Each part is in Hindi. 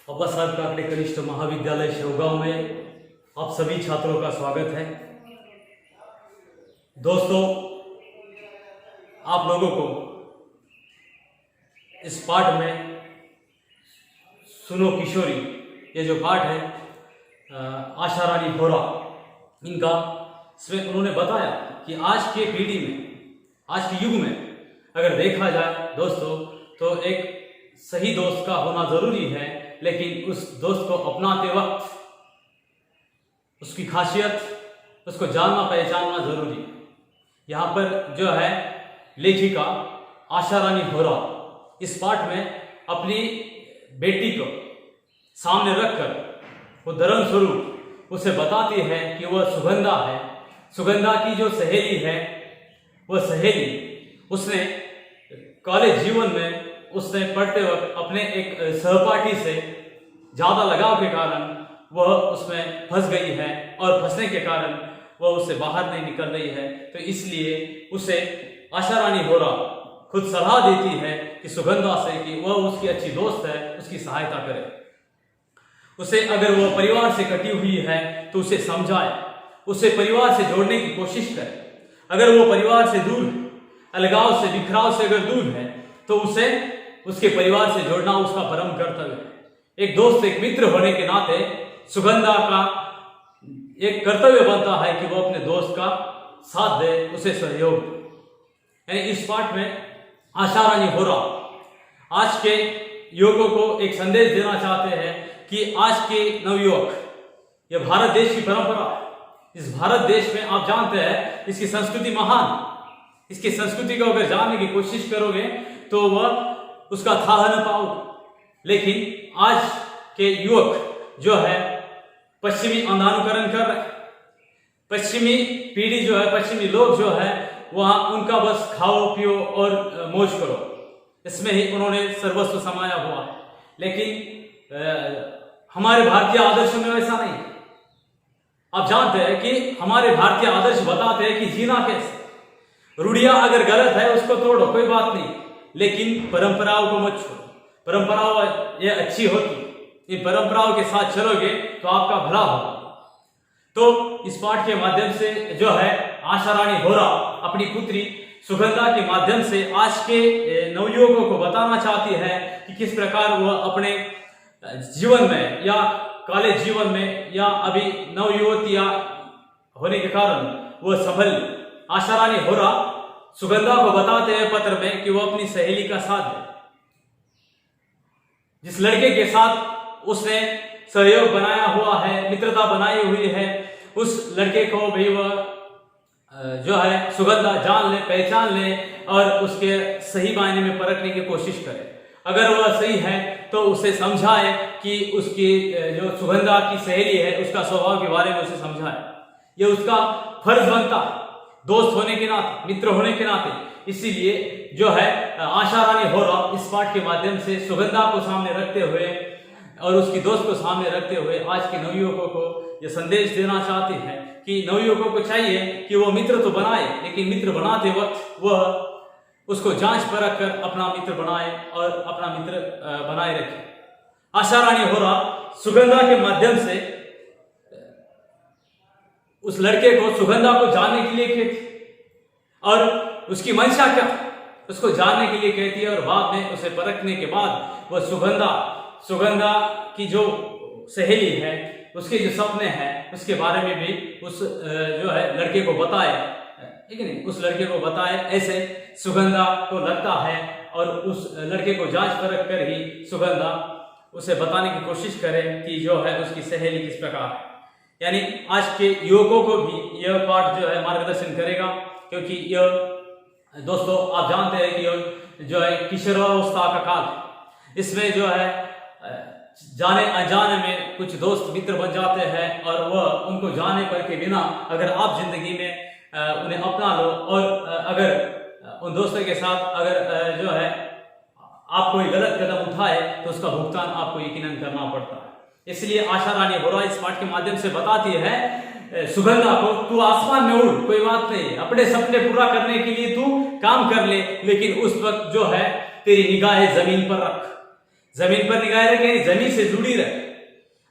अब्बा साहब काकड़े कनिष्ठ महाविद्यालय शेवगांव में आप सभी छात्रों का स्वागत है। दोस्तों, आप लोगों को इस पाठ में सुनो किशोरी, ये जो पाठ है आशा रानी होरा इनका, इसमें उन्होंने बताया कि आज के पीढ़ी में, आज के युग में अगर देखा जाए दोस्तों, तो एक सही दोस्त का होना जरूरी है, लेकिन उस दोस्त को अपनाते वक्त उसकी खासियत, उसको जानना पहचानना जरूरी है। यहाँ पर जो है लेखिका आशा रानी होरा इस पाठ में अपनी बेटी को सामने रखकर वो धर्म स्वरूप उसे बताती है कि वह सुगंधा है। सुगंधा की जो सहेली है, वह सहेली उसने कॉलेज जीवन में उसने पढ़ते वक्त अपने एक सहपाठी से ज्यादा लगाव के कारण वह उसमें फंस गई है, और फंसने के कारण वह उससे बाहर नहीं निकल रही है। तो इसलिए उसे आशा रानी होरा खुद सलाह देती है कि सुगंधा से कि वह उसकी अच्छी दोस्त है, उसकी सहायता करे। उसे अगर वह परिवार से कटी हुई है तो उसे समझाए, उसे परिवार से जोड़ने की कोशिश करे। अगर वो परिवार से दूर है, अलगाव से, बिखराव से अगर दूर है, तो उसे उसके परिवार से जोड़ना उसका परम कर्तव्य है। एक दोस्त, एक मित्र होने के नाते सुगंधा का एक कर्तव्य बनता है कि वो अपने दोस्त का साथ दे, उसे सहयोग दे। यानी इस पाठ में आशा रानी होरा आज के युवकों को एक संदेश देना चाहते हैं कि आज के नवयुवक, ये भारत देश की परंपरा, इस भारत देश में आप जानते हैं इसकी संस्कृति महान, इसकी संस्कृति को अगर जानने की कोशिश करोगे तो वह उसका था न पाओगे। लेकिन आज के युवक जो है पश्चिमी अंधानुकरण कर रहे, पश्चिमी पीढ़ी जो है, पश्चिमी लोग जो है, वहां उनका बस खाओ पियो और मौज करो, इसमें ही उन्होंने सर्वस्व समाया हुआ है। लेकिन हमारे भारतीय आदर्श में वैसा नहीं। आप जानते हैं कि हमारे भारतीय आदर्श बताते हैं कि जीना कैसे। रूढ़ियां अगर गलत है उसको तोड़ो, कोई बात नहीं, लेकिन परंपराओं को मत छोड़ो। परंपराओं ये अच्छी होती, इन परंपराओं के साथ चलोगे तो आपका भला होगा। तो इस पाठ के माध्यम से जो है आशा रानी होरा अपनी पुत्री सुगंधा के माध्यम से आज के नवयुवकों को बताना चाहती है कि किस प्रकार वह अपने जीवन में या कॉलेज जीवन में या अभी नवयुवतियां होने के कारण वह सफल। आशा रानी होरा सुगंधा को बताते हैं पत्र में कि वो अपनी सहेली का साथ दे। जिस लड़के के साथ उसने सहयोग बनाया हुआ है, मित्रता बनाई हुई है, उस लड़के को भी वह जो है सुगंधा जान ले, पहचान ले और उसके सही मायने में परखने की कोशिश करे। अगर वह सही है तो उसे समझाए कि उसकी जो सुगंधा की सहेली है उसका स्वभाव के बारे में उसे समझाए। यह उसका फर्ज बनता है दोस्त होने के नाते, मित्र होने के नाते। इसीलिए जो है आशा रानी होरा इस पाठ के माध्यम से सुगंधा को सामने रखते हुए और उसकी दोस्त को सामने रखते हुए आज के नवयुवकों को यह संदेश देना चाहती है कि नवयुवकों को चाहिए कि वो मित्र तो बनाए, लेकिन मित्र बनाते वक्त वह उसको जांच परख कर अपना मित्र बनाए और अपना मित्र बनाए रखे। आशा रानी होरा सुगंधा के माध्यम से उस लड़के को, सुगंधा को जानने के लिए कहती और उसकी मंशा क्या उसको जानने के लिए कहती है, और बाद में उसे परखने के बाद वह सुगंधा की जो सहेली है, उसके जो सपने हैं, उसके बारे में भी उस जो है लड़के को बताए, ठीक है नहीं, उस लड़के को बताए। ऐसे सुगंधा को लगता है और उस लड़के को जांच परख कर ही सुगंधा उसे बताने की कोशिश करे कि जो है उसकी सहेली किस प्रकार है। यानी आज के युवकों को भी यह पाठ जो है मार्गदर्शन करेगा, क्योंकि यह दोस्तों आप जानते हैं कि यह जो है किशोरावस्था का काल, इसमें जो है जाने अनजाने में कुछ दोस्त मित्र बन जाते हैं और वह उनको जाने पर के बिना अगर आप जिंदगी में उन्हें अपना लो और अगर उन दोस्तों के साथ अगर जो है आप कोई गलत कदम उठाए तो उसका भुगतान आपको यकीनन करना पड़ता है। इसलिए आशा रानी होरा इस पाठ के माध्यम से बताती है सुगंधा को, तू आसमान में उड़, कोई बात नहीं, अपने सपने पूरा करने के लिए तू काम कर ले, लेकिन उस वक्त जो है तेरी निगाहें जमीन पर रख। जमीन पर निगाह रखे, यानी जमीन से जुड़ी रहे।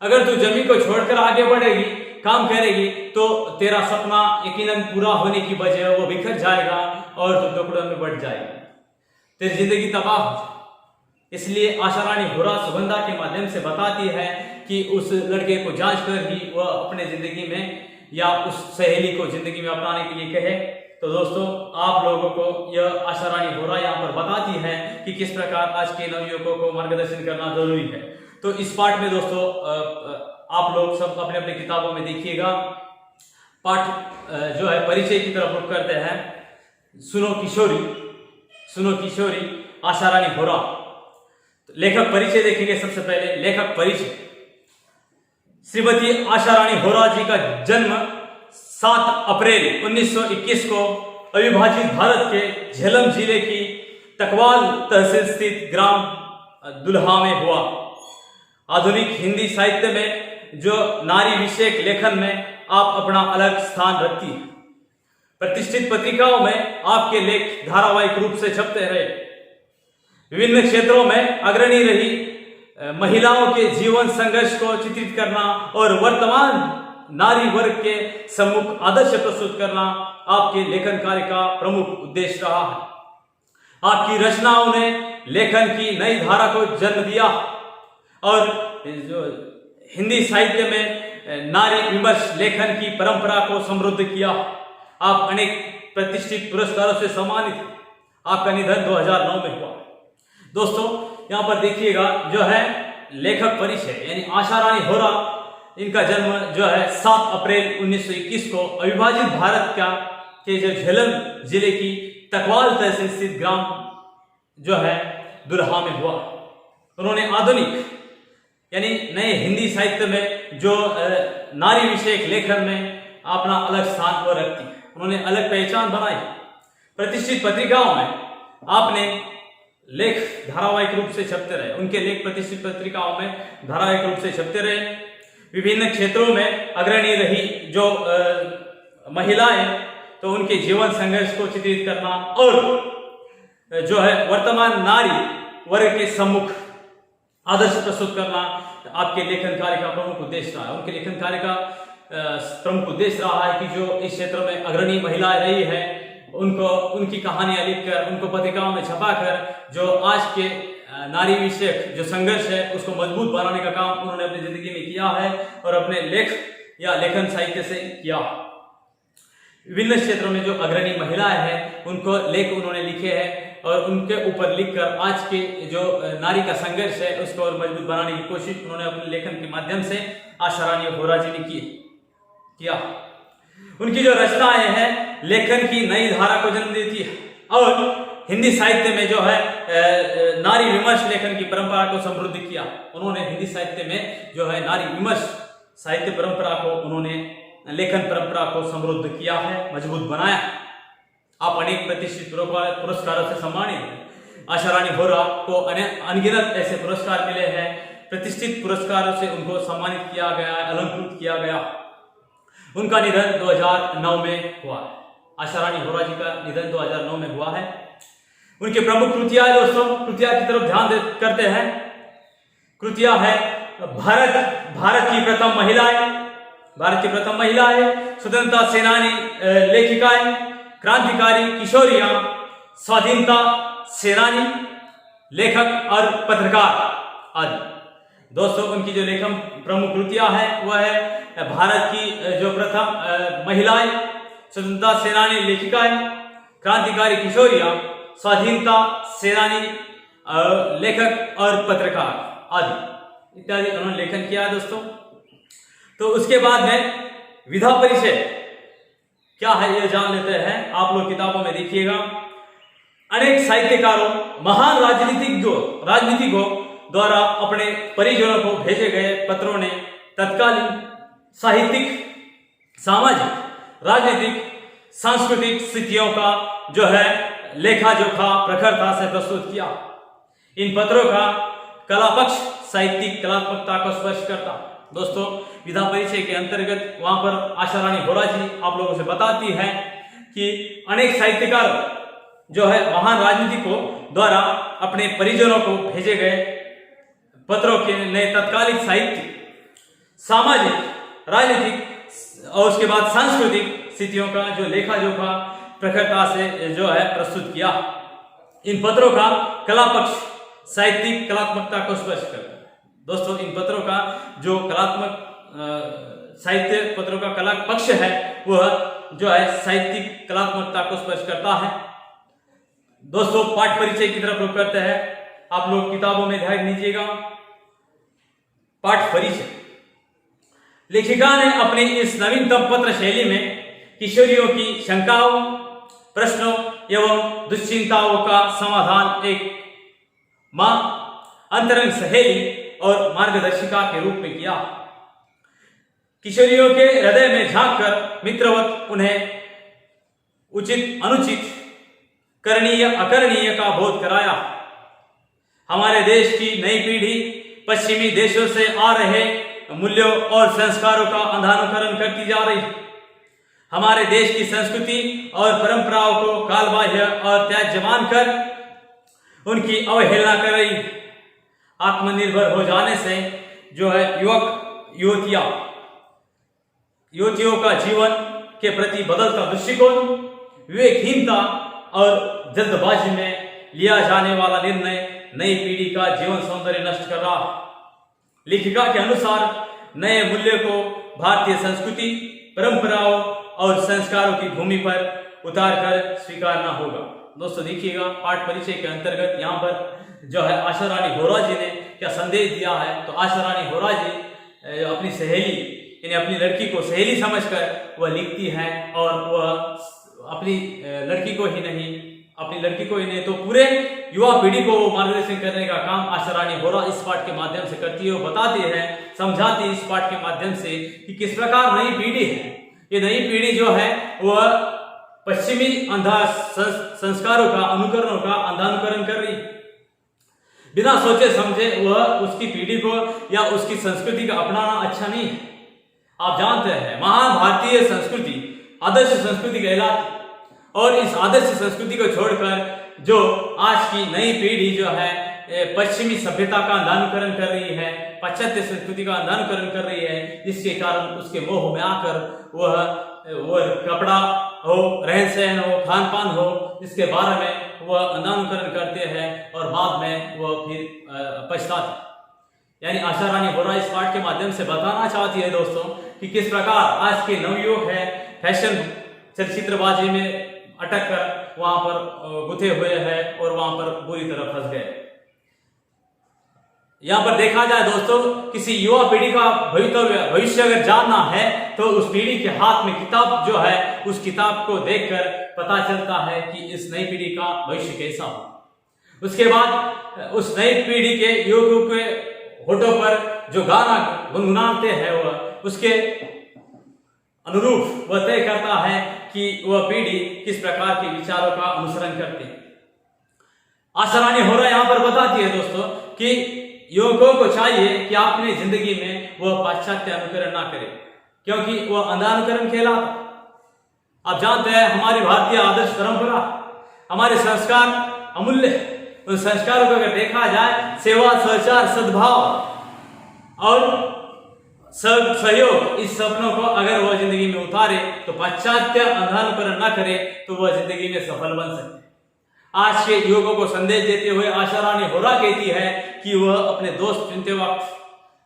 अगर तू जमीन को छोड़कर आगे बढ़ेगी, काम करेगी, तो तेरा सपना यकीनन पूरा होने की बजाय वो बिखर जाएगा और तू टुकड़ों में बढ़ जाएगा, तेरी जिंदगी तबाह हो जाएगी। इसलिए आशा रानी होरा सुगंधा के माध्यम से बताती है कि उस लड़के को जांच कर ही वह अपने जिंदगी में या उस सहेली को जिंदगी में अपनाने के लिए कहे। तो दोस्तों, आप लोगों को यह आशा रानी होरा यहाँ पर बताती है कि किस प्रकार आज के नवयुवकों को मार्गदर्शन करना जरूरी है। तो इस पाठ में दोस्तों आप लोग सब अपने अपने किताबों में देखिएगा। पाठ जो है परिचय की तरफ रुख करते हैं। सुनो किशोरी आशा रानी होरा। लेखक परिचय देखेंगे। सबसे पहले लेखक परिचय। श्रीमती आशा रानी होरा जी का जन्म 7 अप्रैल 1921 को अविभाजित भारत के झेलम जिले की तकवाल तहसील स्थित ग्राम दुल्हा में हुआ। आधुनिक हिंदी साहित्य में जो नारी विषयक लेखन में आप अपना अलग स्थान रखती है। प्रतिष्ठित पत्रिकाओं में आपके लेख धारावाहिक रूप से छपते रहे। विभिन्न क्षेत्रों में अग्रणी रही महिलाओं के जीवन संघर्ष को चित्रित करना और वर्तमान नारी वर्ग के सम्मुख आदर्श प्रस्तुत करना आपके लेखन कार्य का प्रमुख उद्देश्य रहा है। आपकी रचनाओं ने लेखन की नई धारा को जन्म दिया और जो हिंदी साहित्य में नारी विमर्श लेखन की परंपरा को समृद्ध किया। आप अनेक प्रतिष्ठित पुरस्कारों से सम्मानित। आपका निधन 2009 में हुआ। दोस्तों, यहाँ पर देखिएगा जो है लेखक परिचय, यानी आशा रानी होरा, इनका जन्म जो है 7 अप्रैल 1921 को अविभाजित भारत के जो झेलम जिले की तकवाल तहसील स्थित ग्राम जो है दुल्हा में हुआ। उन्होंने आधुनिक यानी नए हिंदी साहित्य में जो नारी विषयक लेखन में अपना अलग स्थान को रखती है। उन्होंने अलग पहचान बनाई। प्रतिष्ठित पत्रिकाओं में आपने लेख धारावाहिक रूप से छपते रहे। उनके लेख प्रतिष्ठित पत्रिकाओं में धारावाहिक रूप से छपते रहे। विभिन्न क्षेत्रों में अग्रणी रही जो महिलाएं, तो उनके जीवन संघर्ष को चित्रित करना और जो है वर्तमान नारी वर्ग के सम्मुख आदर्श प्रस्तुत करना आपके लेखन कार्य का प्रमुख उद्देश्य रहा है। उनके लेखन कार्य का प्रमुख उद्देश्य रहा है कि जो इस क्षेत्र में अग्रणी महिलाएं रही है, उनको उनकी कहानियां लिखकर, उनको पत्रिकाओं में छपाकर जो आज के नारी विषयक जो संघर्ष है उसको मजबूत बनाने का काम उन्होंने अपनी जिंदगी में किया है और अपने लेख या लेखन साहित्य से किया। विभिन्न क्षेत्रों में जो अग्रणी महिलाएं हैं उनको लेख उन्होंने लिखे हैं और उनके ऊपर लिखकर आज के जो नारी का संघर्ष है उसको और मजबूत बनाने की कोशिश उन्होंने अपने लेखन के माध्यम से आशा रानी होरा जी ने किया। उनकी जो रचनाएं हैं लेखन की नई धारा को जन्म देती है और हिंदी साहित्य में जो है नारी विमर्श लेखन की परंपरा को समृद्ध किया। उन्होंने हिंदी साहित्य में जो है नारी विमर्श साहित्य परंपरा को, उन्होंने लेखन परंपरा को समृद्ध किया है, मजबूत बनाया। आप अनेक प्रतिष्ठित पुरस्कारों से सम्मानित हैं। आशा रानी होरा को अनगिनत ऐसे पुरस्कार मिले हैं। प्रतिष्ठित पुरस्कारों से उनको सम्मानित किया गया, अलंकृत किया गया। उनका निधन 2009 में हुआ है। आशा रानी होरा जी का निधन 2009 में हुआ है। उनकी प्रमुख कृतियां दोस्तों, कृतियां की तरफ ध्यान करते हैं। कृतियां है भारत की प्रथम महिलाएं, स्वतंत्रता सेनानी लेखिकाएं, क्रांतिकारी किशोरियां, स्वाधीनता सेनानी, लेखक और पत्रकार आदि। दोस्तों, उनकी जो लेखन प्रमुख कृतियां है वह है भारत की जो प्रथम महिलाएं, स्वतंत्रता सेनानी लेखिकाएं, क्रांतिकारी किशोरियां, स्वाधीनता सेनानी, लेखक और पत्रकार आदि इत्यादि उन्होंने लेखन किया है दोस्तों। तो उसके बाद में विधा परिचय क्या है यह जान लेते हैं। आप लोग किताबों में देखिएगा। अनेक साहित्यकारों, महान राजनीतिज्ञों द्वारा अपने परिजनों को भेजे गए पत्रों ने तत्कालीन साहित्यिक, सामाजिक, राजनीतिक, सांस्कृतिक स्थितियों का जो है लेखा जोखा प्रखरता से प्रस्तुत किया। इन पत्रों का कला पक्ष साहित्यिक कलात्मकता को स्पर्श करता। दोस्तों, विधा परिचय के अंतर्गत वहां पर आशा रानी होरा जी आप लोगों से बताती है कि अनेक साहित्यकार जो है महान राजनीतिकों द्वारा अपने परिजनों को भेजे गए पत्रों के नए तत्कालिक साहित्य, सामाजिक, राजनीतिक और उसके बाद सांस्कृतिक स्थितियों का जो लेखा जोखा प्रखरता से जो है प्रस्तुत किया। इन पत्रों का कला पक्ष साहित्यिक कलात्मकता को स्पष्ट करता है। दोस्तों, इन पत्रों का जो कलात्मक साहित्य पत्रों का कला पक्ष है वह जो है साहित्यिक कलात्मकता को स्पष्ट करता है। दोस्तों, पाठ परिचय की तरफ रुख करते हैं। आप लोग किताबों में ध्यान दीजिएगा। पाठ परिचय। लेखिका ने अपनी इस नवीनतम पत्र शैली में किशोरियों की शंकाओं, प्रश्नों एवं दुश्चिंताओं का समाधान एक मां, अंतरंग सहेली और मार्गदर्शिका के रूप में किया। किशोरियों के हृदय में झांककर मित्रवत उन्हें उचित अनुचित, करणीय अकरणीय का बोध कराया। हमारे देश की नई पीढ़ी पश्चिमी देशों से आ रहे मूल्यों और संस्कारों का अंधानुकरण करती जा रही। हमारे देश की संस्कृति और परंपराओं को कालबाह्य और त्याज्य मानकर उनकी अवहेलना कर रही। आत्मनिर्भर हो जाने से जो है युवक युवतियों का जीवन के प्रति बदलता दृष्टिकोण, विवेकहीनता और जल्दबाजी में लिया जाने वाला निर्णय नई पीढ़ी का जीवन सौंदर्य नष्ट कर रहा है। लेखिका के अनुसार नए मूल्यों को भारतीय संस्कृति, परंपराओं और संस्कारों की भूमि पर उतारकर स्वीकारना होगा। दोस्तों देखिएगा, पाठ परिचय के अंतर्गत यहाँ पर जो है आशा रानी होरा जी ने क्या संदेश दिया है। तो आशा रानी होरा जी अपनी सहेली यानी अपनी लड़की को सहेली समझकर वह लिखती है और वह अपनी लड़की को ही नहीं तो पूरे युवा पीढ़ी को मार्गदर्शन करने का काम आशा रानी होरा इस पाठ के माध्यम से करती है। वो बताती है, समझाती है इस पाठ के माध्यम से कि किस प्रकार नई पीढ़ी है। ये नई पीढ़ी जो है वह पश्चिमी संस्कारों का, अनुकरणों का अंधानुकरण कर रही। बिना सोचे समझे वह उसकी पीढ़ी को या उसकी संस्कृति का अपनाना अच्छा नहीं है। आप जानते हैं, महान भारतीय संस्कृति आदर्श संस्कृति कहलाती, और इस आदर्श संस्कृति को छोड़कर जो आज की नई पीढ़ी जो है पश्चिमी सभ्यता का अंधानुकरण कर रही है, पाश्चात्य संस्कृति का अंधानुकरण कर रही है, जिसके कारण उसके मोह में आकर वह कपड़ा हो, रहन सहन हो, खान पान हो, इसके बारे में वह अंधानुकरण करते हैं और बाद में वह फिर पछताते। यानी आशा रानी होरा इस पाठ के माध्यम से बताना चाहती है दोस्तों कि किस प्रकार आज के नवयुवक है फैशन चलचित्रबाजी में अटक कर वहां पर गुथे हुए हैं और वहां पर बुरी तरह फंस गए। यहां पर देखा जाए दोस्तों, किसी युवा पीढ़ी का भविष्य अगर जानना है तो उस पीढ़ी के हाथ में किताब जो है, उस किताब को देखकर पता चलता है कि इस नई पीढ़ी का भविष्य कैसा हो। उसके बाद उस नई पीढ़ी के युवकों के होठों पर जो गाना गुनगुनाते हैं वह उसके अनुरूप वह तय करता है कि वह पीढ़ी किस प्रकार के विचारों का अनुसरण करती है। आशा रानी होरा यहाँ पर बताती है दोस्तों कि युवकों को चाहिए कि अपनी जिंदगी में वह पाश्चात्य अनुकरण ना करे, क्योंकि वह अंधानुकरण कहलाता। आप जानते हैं, हमारी भारतीय आदर्श परंपरा, हमारे संस्कार अमूल्य है। उन संस्कारों को अगर देखा जाए, सेवा, सदाचार, सद्भाव और सहयोग, इस सपनों को अगर वह जिंदगी में उतारे तो पाश्चात्य अंधानुकरण न करे तो वह जिंदगी में सफल बन सकते। आज के युवकों को संदेश देते हुए आशा रानी होरा कहती है कि वह अपने दोस्त चुनते वक्त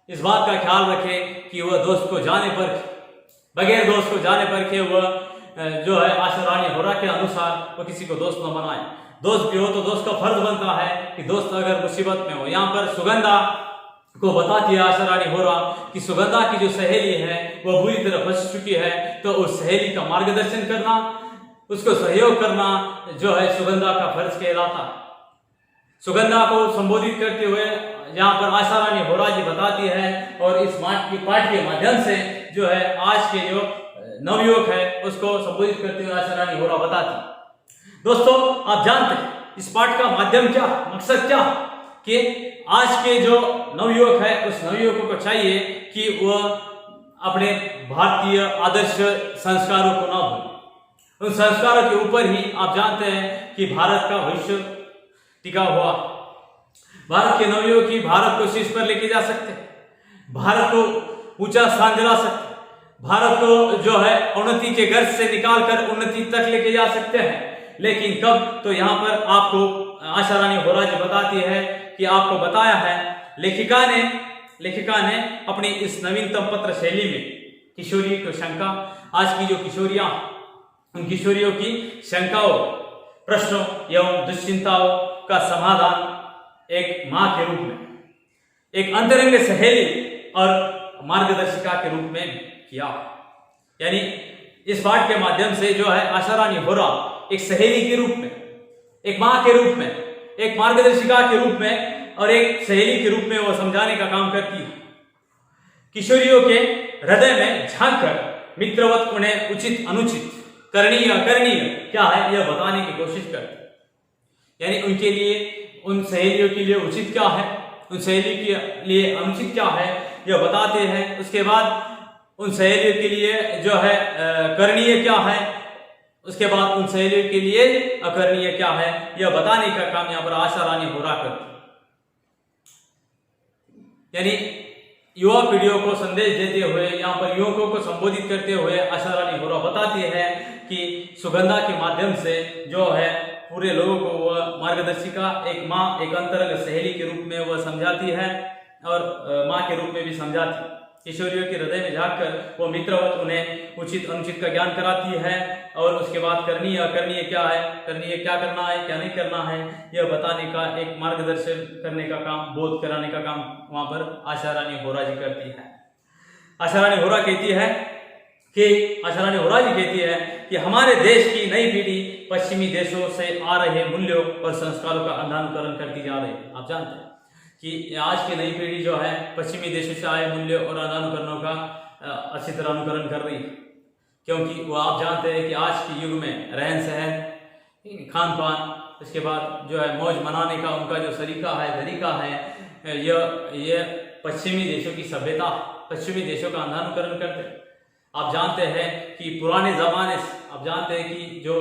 इस बात का ख्याल रखे कि वह दोस्त को जाने पर, बगैर दोस्त को जाने पर के वह जो है आशा रानी होरा के अनुसार वह किसी को दोस्त न बनाए। दोस्त भी हो तो दोस्त का फर्ज बनता है कि दोस्त अगर मुसीबत में हो। यहाँ पर सुगंधा को बताती है आशा रानी होरा कि सुगंधा की जो सहेली है वह बुरी तरह फंस चुकी है, तो उस सहेली का मार्गदर्शन करना, उसको सहयोग करना जो है सुगंधा का फर्ज कहलाता। सुगंधा को संबोधित करते हुए यहाँ पर आशा रानी होरा जी बताती है और इस पाठ के माध्यम से जो है आज के जो नवयुवक है उसको संबोधित करते हुए आशा रानी होरा बताती। दोस्तों, आप जानते हैं इस पाठ का माध्यम क्या, मकसद क्या, कि आज के जो नवयुवक है उस नवयुवकों को चाहिए कि वह अपने भारतीय आदर्श संस्कारों को ना भूले। उन संस्कारों के ऊपर ही आप जानते हैं कि भारत का भविष्य टिका हुआ। भारत के नवयुवक भारत को शीर्ष पर लेके जा सकते हैं, भारत को ऊंचा स्थान दिला सकते हैं, भारत को जो है उन्नति के गर्त से निकालकर उन्नति तक लेके जा सकते हैं। लेकिन कब? तो यहाँ पर आपको आशा रानी होरा जी बताती है कि आपको बताया है लेखिका ने अपनी इस नवीनतम पत्र शैली में किशोरी को शंका, आज की जो किशोरियां, उन किशोरियों की शंकाओं, प्रश्नों एवं दुश्चिंताओं का समाधान एक मां के रूप में, एक अंतरंग सहेली और मार्गदर्शिका के रूप में किया। यानी इस पाठ के माध्यम से जो है आशा रानी होरा एक सहेली के रूप में, एक मां के रूप में, एक मार्गदर्शिका के रूप में और एक सहेली के रूप में वो समझाने का काम करती है। किशोरियों के हृदय में झांककर मित्रवत उन्हें उचित अनुचित, करणीय अकरणीय क्या है यह बताने की कोशिश करती है। यानी उनके लिए, उन सहेलियों के लिए उचित क्या है, उन सहेली के लिए अनुचित क्या है यह बताते हैं। उसके बाद उन सहेलियों के लिए जो है करणीय क्या है, उसके बाद उन सहेलियों के लिए अकरणीय क्या है यह बताने का काम यहाँ पर आशा रानी होरा करती है। यानी युवा पीढ़ियों को संदेश देते हुए, यहाँ पर युवकों को संबोधित करते हुए आशा रानी होरा बताती है कि सुगंधा के माध्यम से जो है पूरे लोगों को वह मार्गदर्शिका, एक माँ, एक अंतरंग सहेली के रूप में वह समझाती है और माँ के रूप में भी समझाती है। किशोरियों के हृदय में झांककर वो मित्रवत उन्हें उचित अनुचित का ज्ञान कराती है और उसके बाद करणीय अकरणीय क्या है, करणीय क्या करना है, क्या नहीं करना है यह बताने का, एक मार्गदर्शन करने का काम, बोध कराने का काम वहां पर आशा रानी होरा जी करती है। आशा रानी होरा कहती है कि हमारे देश की नई पीढ़ी पश्चिमी देशों से आ रहे मूल्यों और संस्कारों का अंधानुकरण करती जा रही है। आप जानते हैं कि आज की नई पीढ़ी जो है पश्चिमी देशों से आए मूल्यों और अंधानुकरणों का अच्छी तरह अनुकरण कर रही है, क्योंकि वो आप जानते हैं कि आज के युग में रहन सहन, खान पान, इसके बाद जो है मौज मनाने का उनका जो तरीका है यह पश्चिमी देशों की सभ्यता, पश्चिमी देशों का अंधानुकरण करते हैं। आप जानते हैं कि पुराने जमाने से आप जानते हैं कि जो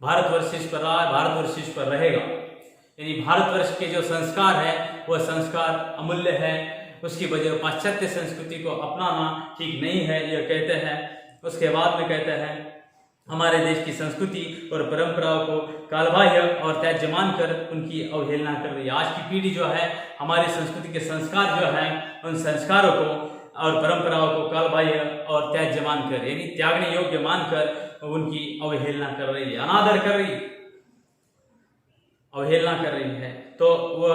भारतवर्ष शीर्ष पर रहा है, भारतवर्ष शीर्ष पर रहेगा। यानी भारतवर्ष के जो संस्कार है वह संस्कार अमूल्य है, उसकी वजह पाश्चात्य संस्कृति को अपनाना ठीक नहीं है यह कहते हैं। उसके बाद में कहते हैं हमारे देश की संस्कृति और परंपराओं को कालबाह्य और त्याज्य मानकर उनकी अवहेलना कर रही है। आज की पीढ़ी जो है हमारी संस्कृति के संस्कार जो है उन संस्कारों को और परंपराओं को कालबाह्य और त्याज्य मानकर, यानी त्यागने योग्य मानकर उनकी अवहेलना कर रही है, अनादर कर रही है, अवहेलना कर रही है। तो वह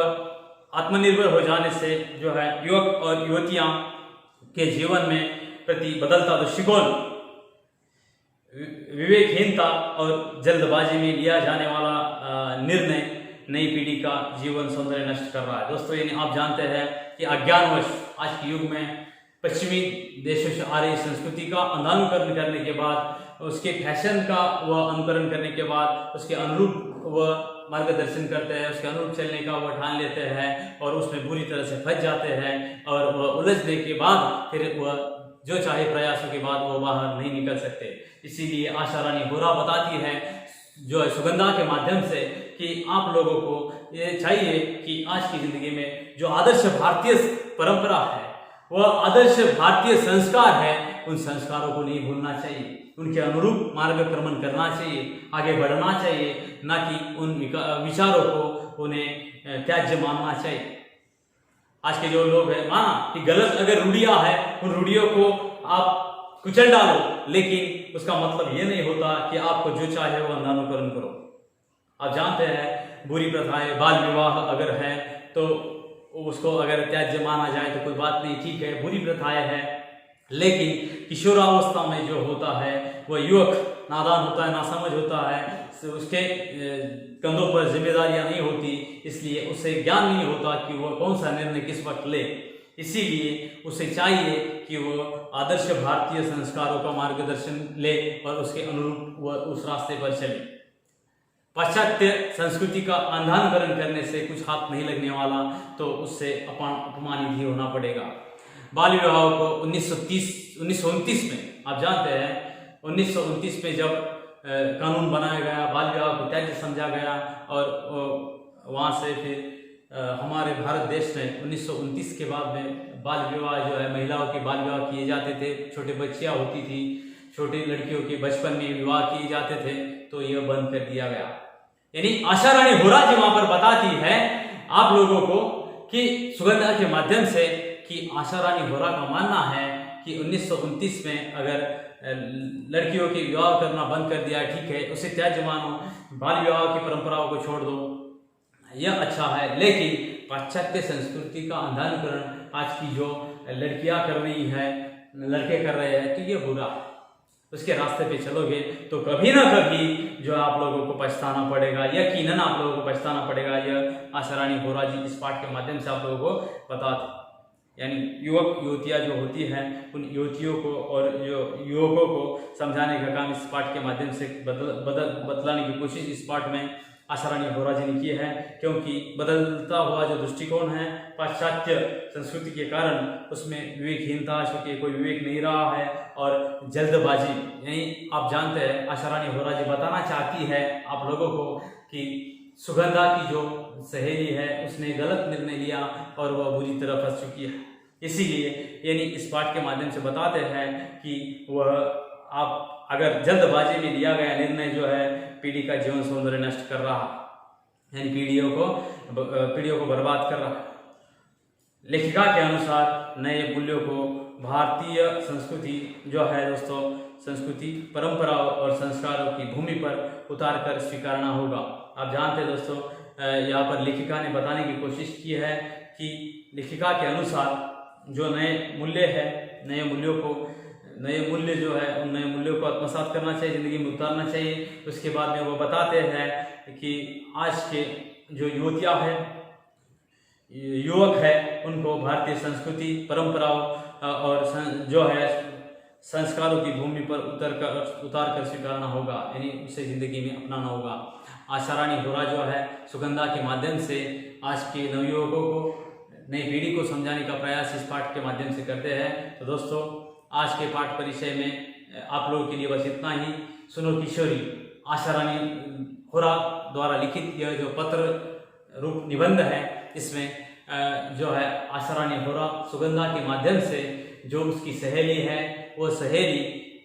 आत्मनिर्भर हो जाने से जो है युवक और युवतियां के जीवन में प्रति बदलता दृष्टिकोण, विवेकहीनता और जल्दबाजी में लिया जाने वाला निर्णय नई पीढ़ी का जीवन सौंदर्य नष्ट कर रहा है। दोस्तों, यानी आप जानते हैं कि अज्ञानवश आज के युग में पश्चिमी देशों से आ रही संस्कृति का अंधानुकरण करने के बाद, उसके फैशन का वह अनुकरण करने के बाद उसके अनुरूप वह मार्गदर्शन करते हैं, उसके अनुरूप चलने का वह ठान लेते हैं और उसमें बुरी तरह से फंस जाते हैं और वह उलझने के बाद फिर वह जो चाहे प्रयासों के बाद वो बाहर नहीं निकल सकते। इसीलिए आशा रानी होरा बताती है जो है सुगंधा के माध्यम से कि आप लोगों को ये चाहिए कि आज की जिंदगी में जो आदर्श भारतीय परंपरा है, वह आदर्श भारतीय संस्कार है, उन संस्कारों को नहीं भूलना चाहिए, उनके अनुरूप मार्गक्रमण करना चाहिए, आगे बढ़ना चाहिए, ना कि उन विचारों को उन्हें त्याज्य मानना चाहिए। आज के जो लोग हैं माना कि गलत अगर रूढ़ियां है उन रूढ़ियों को आप कुचल डालो, लेकिन उसका मतलब ये नहीं होता कि आपको जो चाहे वो अंधानुकरण करो। आप जानते हैं बुरी प्रथाएं, बाल विवाह अगर है तो उसको अगर त्याज्य माना जाए तो कोई बात नहीं, ठीक है, बुरी प्रथाएं हैं, लेकिन किशोरावस्था में जो होता है वह युवक नादान होता है, नासमझ होता है, उसके कंधों पर जिम्मेदारियां नहीं होती, इसलिए उसे ज्ञान नहीं होता कि वह कौन सा निर्णय किस वक्त ले। इसीलिए उसे चाहिए कि वह आदर्श भारतीय संस्कारों का मार्गदर्शन ले और उसके अनुरूप वह उस रास्ते पर चले। पाश्चात्य संस्कृति का अंधानुकरण करने से कुछ हाथ नहीं लगने वाला, तो उससे अपमानित ही होना पड़ेगा। बाल विवाह को 1929 में आप जानते हैं 1929 में जब कानून बनाया गया, बाल विवाह को त्याज्य समझा गया और वहाँ से फिर हमारे भारत देश में 1929 के बाद में बाल विवाह जो है, महिलाओं के बाल विवाह किए जाते थे, छोटे बच्चियाँ होती थी, छोटी लड़कियों के बचपन में विवाह किए जाते थे, तो यह बंद कर दिया गया। यानी आशा रानी होरा जी वहां पर बताती है आप लोगों को कि सुगंधा के माध्यम से कि आशा रानी होरा का मानना है कि 1929 में अगर लड़कियों के विवाह करना बंद कर दिया, ठीक है, उसे त्याज्य मानो, बाल विवाह की परंपराओं को छोड़ दो, यह अच्छा है। लेकिन पाश्चात्य संस्कृति का अंधानुकरण आज की जो लड़कियां कर रही है, लड़के कर रहे हैं, तो ये बुरा है। उसके रास्ते पे चलोगे तो कभी ना कभी जो आप लोगों को पछताना पड़ेगा, यकीनन आप लोगों को पछताना पड़ेगा। यह आशा रानी होरा जी इस पाठ के माध्यम से आप लोगों को बताते। यानी युवक युवतियाँ जो होती हैं, उन युवतियों को और जो युवकों को समझाने का काम इस पाठ के माध्यम से बतलाने की कोशिश इस पाठ में आशा रानी होरा जी ने की है। क्योंकि बदलता हुआ जो दृष्टिकोण है पाश्चात्य संस्कृति के कारण, उसमें विवेकहीनता, चूंकि कोई विवेक नहीं रहा है, और जल्दबाजी, यानी आप जानते हैं आशा रानी होरा जी बताना चाहती है आप लोगों को कि सुगंधा की जो सहेली है उसने गलत निर्णय लिया और वह बुरी तरह फंस चुकी है। इसीलिए यानी इस पाठ के माध्यम से बताते हैं कि वह आप अगर जल्दबाजी में लिया गया निर्णय जो है पीढ़ी का जीवन सौंदर्य नष्ट कर रहा है, यानी पीढ़ियों को बर्बाद कर रहा है। लेखिका के अनुसार नए मूल्यों को भारतीय संस्कृति जो है दोस्तों, संस्कृति, परंपराओं और संस्कारों की भूमि पर उतार कर स्वीकारना होगा। आप जानते हैं दोस्तों, यहाँ पर लेखिका ने बताने की कोशिश की है कि लेखिका के अनुसार जो नए मूल्य है, नए मूल्य जो है, उन नए मूल्यों को आत्मसात करना चाहिए, जिंदगी में उतारना चाहिए। उसके बाद में वो बताते हैं कि आज के जो युवतियाँ हैं, युवक है, उनको भारतीय संस्कृति, परंपराओं और जो है संस्कारों की भूमि पर उतार कर स्वीकारना होगा, यानी उसे जिंदगी में अपनाना होगा। आशा रानी होरा जो है सुगंधा के माध्यम से आज के नवयुवकों को, नई पीढ़ी को समझाने का प्रयास इस पाठ के माध्यम से करते हैं। तो दोस्तों, आज के पाठ परिचय में आप लोगों के लिए बस इतना ही। सुनो किशोरी आशा रानी होरा द्वारा लिखित यह जो पत्र रूप निबंध है, इसमें जो है आशा रानी होरा सुगंधा के माध्यम से जो उसकी सहेली है, वो सहेली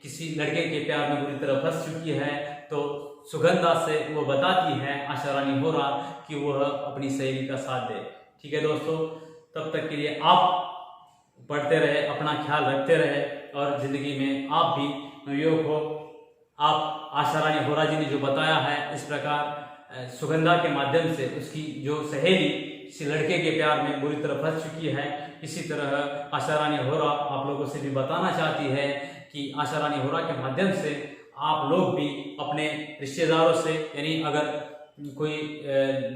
किसी लड़के के प्यार में बुरी तरह फंस चुकी है, तो सुगंधा से वो बताती है आशा रानी होरा कि वह अपनी सहेली का साथ दे। ठीक है दोस्तों, तब तक के लिए आप पढ़ते रहे, अपना ख्याल रखते रहे, और जिंदगी में आप भी नवयुवक हो। आप आशा रानी होरा जी ने जो बताया है, इस प्रकार सुगंधा के माध्यम से उसकी जो सहेली किसी लड़के के प्यार में बुरी तरह फंस चुकी है, इसी तरह आशा रानी होरा आप लोगों से भी बताना चाहती है कि आशा रानी होरा के माध्यम से आप लोग भी अपने रिश्तेदारों से, यानी अगर कोई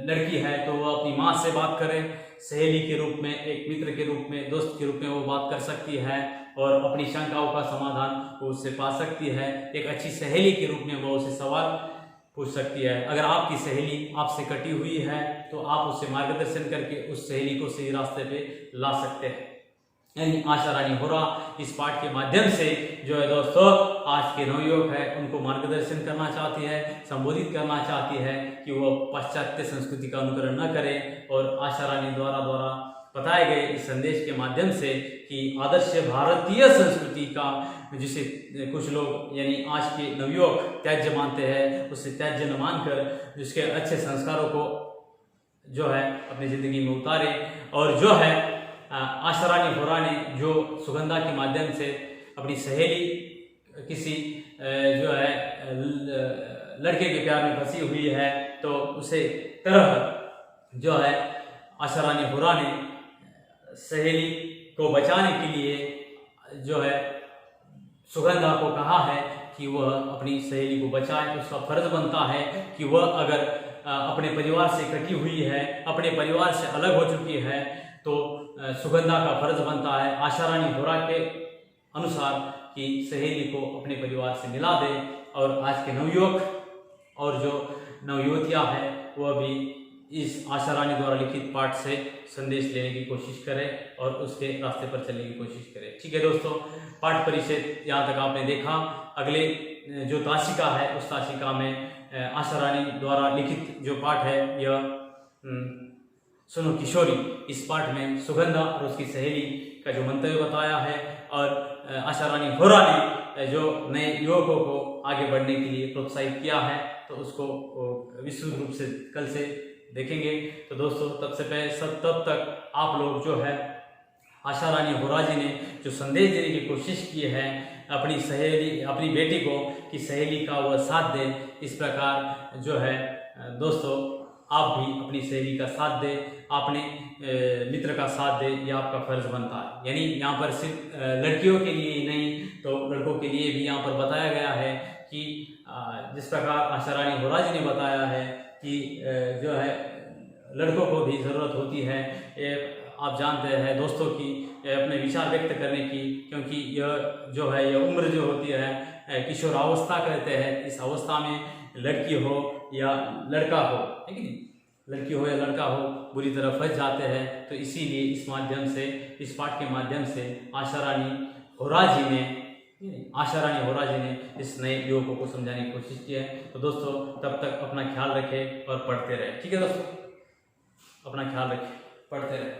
लड़की है तो वो अपनी माँ से बात करे, सहेली के रूप में, एक मित्र के रूप में, दोस्त के रूप में वो बात कर सकती है और अपनी शंकाओं का समाधान वो उससे पा सकती है। एक अच्छी सहेली के रूप में वो उसे सवाल पूछ सकती है। अगर आपकी सहेली आपसे कटी हुई है तो आप उससे मार्गदर्शन करके उस सहेली को सही रास्ते पे ला सकते हैं। यानी आशा रानी होरा इस पाठ के माध्यम से जो है दोस्तों, आज के नवयुवक है उनको मार्गदर्शन करना चाहती है, संबोधित करना चाहती है कि वो पाश्चात्य संस्कृति का अनुकरण न करें। और आशा रानी द्वारा बताए गए इस संदेश के माध्यम से कि आदर्श भारतीय संस्कृति का, जिसे कुछ लोग यानी आज के नवयुवक त्याज्य मानते हैं, उसे त्याज्य न मानकर जिसके अच्छे संस्कारों को जो है अपनी जिंदगी में उतारे। और जो है आशा रानी होरा ने जो सुगंधा के माध्यम से अपनी सहेली किसी जो है लड़के के प्यार में फंसी हुई है, तो उसे तरह जो है आशा रानी होरा ने सहेली को बचाने के लिए जो है सुगंधा को कहा है कि वह अपनी सहेली को बचाए। उसका फर्ज बनता है कि वह अगर अपने परिवार से कटी हुई है, अपने परिवार से अलग हो चुकी है, तो सुगंधा का फर्ज बनता है आशा रानी होरा के अनुसार कि सहेली को अपने परिवार से मिला दे। और आज के नवयुवक और जो नवयुवतियाँ हैं वह भी इस आशा रानी द्वारा लिखित पाठ से संदेश लेने की कोशिश करें और उसके रास्ते पर चलने की कोशिश करें। ठीक है दोस्तों, पाठ परिचय यहाँ तक आपने देखा। अगले जो ताशिका है उस ताशिका में आशा रानी द्वारा लिखित जो पाठ है यह सुनो किशोरी इस पाठ में सुगंधा और उसकी सहेली का जो मंतव्य बताया है, और आशा रानी होरा ने जो नए युवकों को आगे बढ़ने के लिए प्रोत्साहित किया है, तो उसको विस्तृत रूप से कल से देखेंगे। तो दोस्तों तब तक आप लोग जो है आशा रानी होरा जी ने जो संदेश देने की कोशिश की है अपनी सहेली, अपनी बेटी को, कि सहेली का वह साथ दे, इस प्रकार जो है दोस्तों आप भी अपनी सहेली का साथ दें, अपने मित्र का साथ दें, यह आपका फर्ज बनता है। यानी यहाँ पर सिर्फ लड़कियों के लिए ही नहीं, तो लड़कों के लिए भी यहाँ पर बताया गया है कि जिस प्रकार आशा रानी होरा जी ने बताया है कि जो है लड़कों को भी ज़रूरत होती है, आप जानते हैं दोस्तों की, अपने विचार व्यक्त करने की, क्योंकि यह जो है यह उम्र जो होती है किशोरावस्था कहते हैं। इस अवस्था में लड़की हो या लड़का हो, है कि नहीं, लड़की हो या लड़का हो, बुरी तरह फंस जाते हैं। तो इसीलिए इस माध्यम से, इस पाठ के माध्यम से आशा रानी होरा जी ने इस नए युवकों को समझाने की कोशिश की है। तो दोस्तों तब तक अपना ख्याल रखें और पढ़ते रहें। ठीक है दोस्तों, अपना ख्याल रखें, पढ़ते रहें।